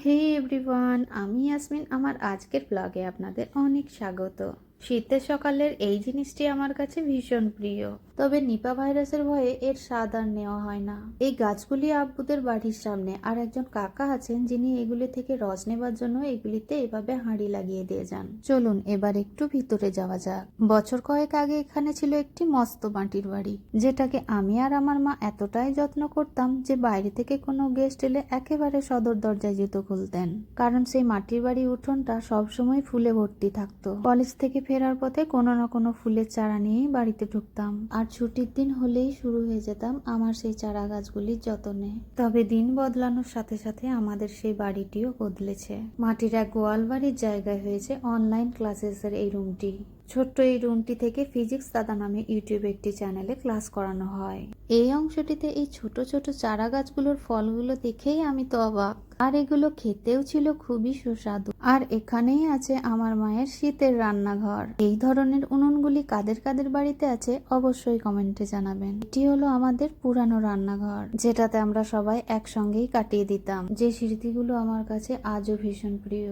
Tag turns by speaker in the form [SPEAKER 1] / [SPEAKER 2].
[SPEAKER 1] হে everyone, আমি ইয়াসমিন। আমার আজকের ব্লগে আপনাদের অনেক স্বাগত। শীতের সকালের এই জিনিসটি আমার কাছে ভীষণ প্রিয়, তবে নিপা ভাইরাসের ভয়ে এর স্বাদ আর নেওয়া হয় না। এই গাছগুলি আব্বুদের বাড়ির সামনে, আর একজন কাকা আছেন যিনি এগুলি থেকে রস নেবার জন্য এগুলিতে এভাবে হাঁড়ি লাগিয়ে দিয়ে যান। চলুন এবার একটু ভিতরে যাওয়া যাক। বছর কয়েক আগে এখানে ছিল একটি মস্ত মাটির বাড়ি, যেটাকে আমি আর আমার মা এতটাই যত্ন করতাম যে বাইরে থেকে কোনো গেস্ট এলে একেবারে সদর দরজায় জুতো খুলতেন, কারণ সেই মাটির বাড়ি উঠোনটা সবসময় ফুলে ভর্তি থাকতো। কলেজ থেকে ফেরার পথে কোনো না কোনো ফুলের চারা নিয়েই বাড়িতে ঢুকতাম, আর ছুটির দিন হলেই শুরু হয়ে যেতাম আমার সেই চারা গাছগুলির যত্নে। তবে দিন বদলানোর সাথে সাথে আমাদের সেই বাড়িটিও বদলেছে। মাটির এক গোয়াল বাড়ির জায়গায় হয়েছে অনলাইন ক্লাসেসের এই রুমটি। ছোট্ট এই রুমটি থেকে ফিজিক্স দাদা নামে ইউটিউবে একটি চ্যানেলে ক্লাস করানো হয়। এই অংশটিতে এই ছোট ছোট চারা গাছগুলোর ফলগুলো দেখেই আমি তো অবাক। আর এগুলো খেতেও ছিল খুবই সুস্বাদু। আর এখানেই আছে আমার মায়ের শীতের রান্নাঘর। এই ধরনের উনুনগুলি কাদের কাদের বাড়িতে আছে অবশ্যই কমেন্টে জানাবেন। এটি হলো আমাদের পুরানো রান্নাঘর, যেটাতে আমরা সবাই একসঙ্গেই কাটিয়ে দিতাম, যে স্মৃতিগুলো আমার কাছে আজও ভীষণ প্রিয়।